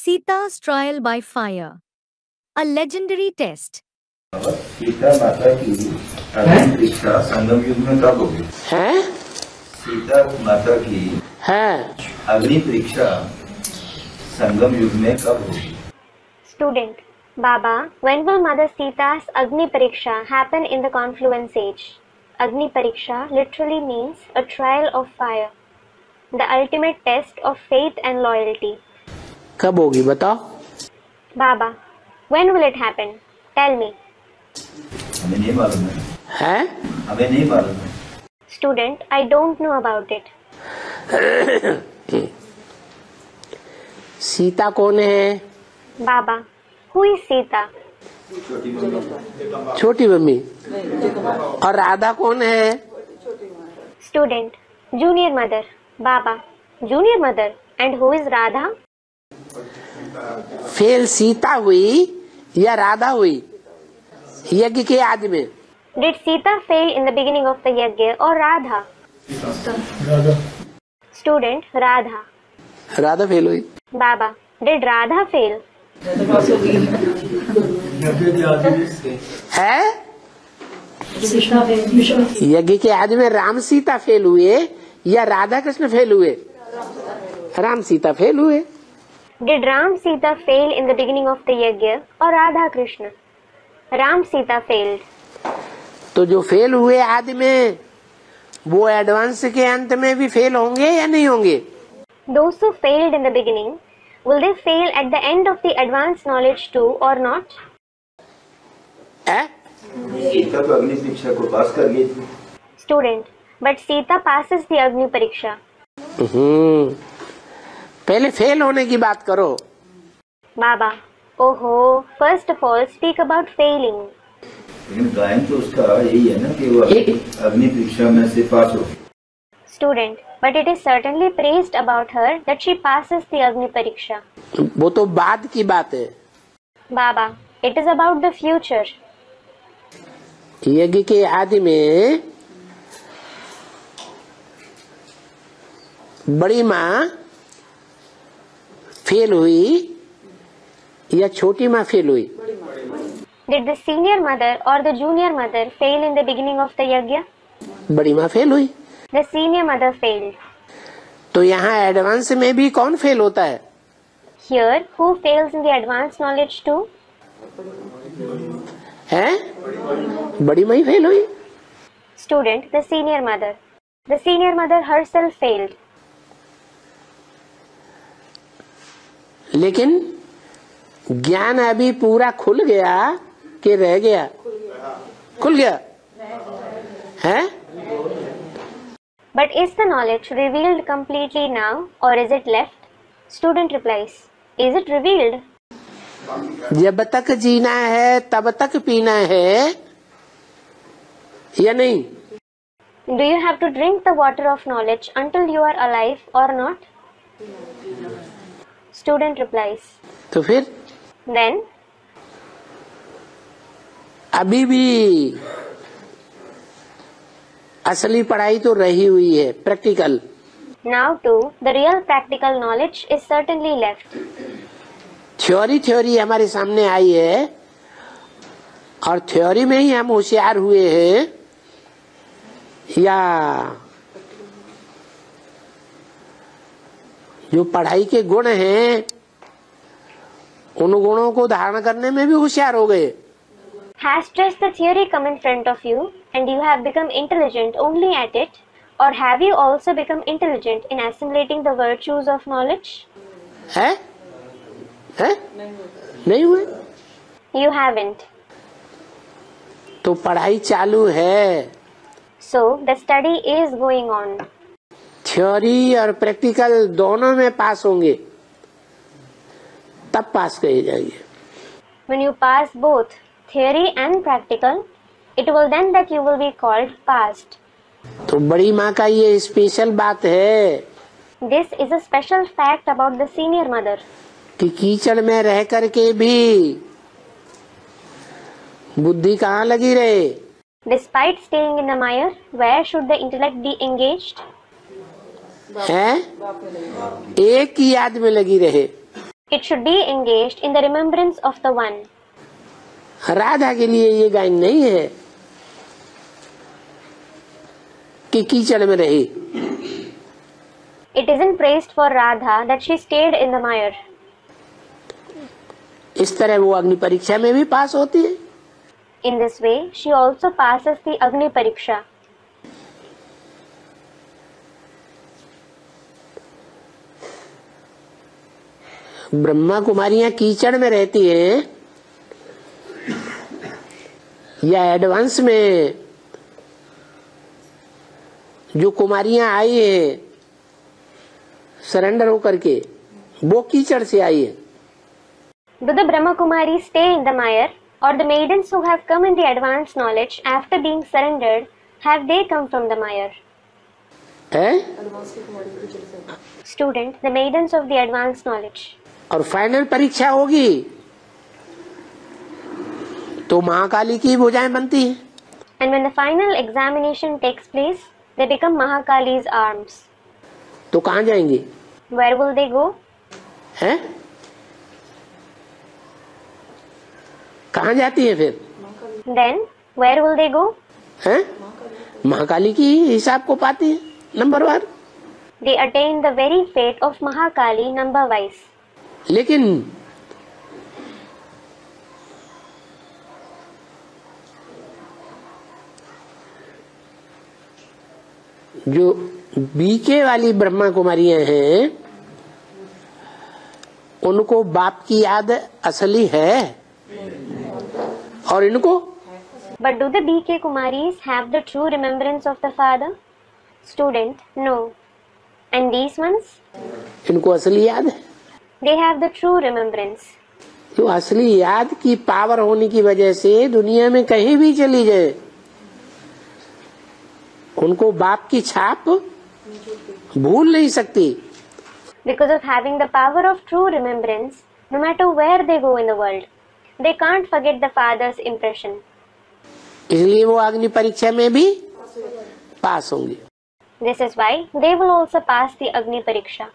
Sita's trial by fire. A legendary test. Sita माता की अग्नि परीक्षा संगम युग में कब होगी? हैं? सीता माता की अग्नि परीक्षा संगम युग में कब होगी? Student, Baba, when will Mother Sita's Agni Pariksha happen in the confluence age? Agni Pariksha literally means a trial of fire, the ultimate test of faith and loyalty. कब होगी बताओ? Baba, when will it happen? Tell me. हमें नहीं मालूम है। हैं? हमें नहीं मालूम है। Student, I don't know about it. Sita कौन है? Baba, who is Sita? छोटी मम्मी। और राधा कौन है? Student, junior mother. Baba, junior mother. And who is Radha? Fail Sita हुई या राधा हुई यज्ञ के आदि में? Did Sita fail in the beginning of the yajna or Radha? Student, Radha. Radha fail हुई। Baba, did Radha fail? है? यज्ञ के आदि में राम सीता फेल हुए या राधा कृष्ण फेल हुए? राम सीता फेल हुए। Did Ram Sita fail in the beginning of the yajna or Radha Krishna? Ram Sita failed. तो जो फेल हुए आदि में वो एडवांस के अंत में भी फेल होंगे या नहीं होंगे? Those who failed in the beginning, will they fail at the end of the advanced knowledge too or not? Sita तो अग्नि परीक्षा को पास कर गई थी। Student, but Sita passes the Agni Pariksha. पहले फेल होने की बात करो। Baba, first of all speak about failing. लेकिन गायन तो उसका यही है ना कि वो अग्नि परीक्षा में से पास हो। Student, but it is certainly praised about her that she passes the Agni Pariksha. वो तो बाद की बात है। Baba, it is about the future. यज्ञ के आदि में बड़ी माँ फेल हुई या छोटी माँ फेल हुई? Did the senior mother or the junior mother fail in the beginning of the yajna? बड़ी माँ फेल हुई। The senior mother failed. तो यहाँ एडवांस में भी कौन फेल होता है? Here, who fails in the advanced knowledge too? हैं? बड़ी माँ ही फेल हुई। Student, the senior mother. The senior mother herself failed. लेकिन ज्ञान अभी पूरा खुल गया कि रह गया? खुल गया है? But is the knowledge revealed completely now or is it left? Student replies, is it revealed? जब तक जीना है तब तक पीना है या नहीं? Do you have to drink the water of knowledge until you are alive or not? Student replies, तो फिर then अभी भी असली पढ़ाई तो रही हुई है, practical. now too the real practical knowledge is certainly left. Theory हमारे सामने आई है और थ्योरी में ही हम होशियार हुए हैं या जो पढ़ाई के गुण हैं उन गुणों को धारण करने में भी होशियार हो गए? Has just the theory come in front of you and you have become intelligent only at it, or have you also become intelligent in assimilating the virtues of knowledge? है? नहीं हुए? You haven't. तो पढ़ाई चालू है। So the study is going on. Theory और practical दोनों में पास होंगे तब पास कहे जाएंगे। When you pass both theory and practical, it will then that you will be called passed. तो बड़ी माँ का ये स्पेशल बात है। This is a special fact about the senior mother. कि कीचड़ में रह करके भी बुद्धि कहाँ लगी रहे? Despite staying in the mire, where should the intellect be engaged? है? एक ही याद में लगी रहे। It should be engaged in the remembrance of the one. Radha के लिए ये गायन नहीं है कि कीचड़ में रही. It isn't praised for Radha that she stayed in the mire. इस तरह वो अग्नि परीक्षा में भी पास होती है. In this way, she also passes the Agni Pariksha. Brahma कुमारियां कीचड़ में रहती हैं या एडवांस में जो कुमारियां आई हैं सरेंडर होकर के, वो कीचड़ से आई है. Do the Brahma Kumaris stay in the mire, or the maidens who have come in the advanced knowledge after being surrendered, have they come from the mire? Student, the maidens of the advanced knowledge. और final परीक्षा होगी तो महाकाली की भुजाएं बनती हैं. And when the final examination takes place, they become Mahakali's arms. तो कहाँ जाएंगी? Where will they go? हैं? कहाँ जाती है फिर? Then, where will they go? हैं? महाकाली की हिसाब को पाती है number one. They attain the very fate of Mahakali number wise. लेकिन जो बीके वाली ब्रह्मा कुमारियां हैं उनको बाप की याद असली है और इनको. But do the BK Kumaris have the true remembrance of the father? Student, no. And these ones? इनको असली याद है. They have the true remembrance. जो असली याद की पावर होने की वजह से दुनिया में कहीं भी चली जाए उनको बाप की छाप भूल नहीं सकती. Because of having the power of true remembrance, no matter where they go in the world, they can't forget the father's impression. इसलिए वो अग्नि परीक्षा में भी पास होंगे. This is why they will also pass the Agni Pariksha.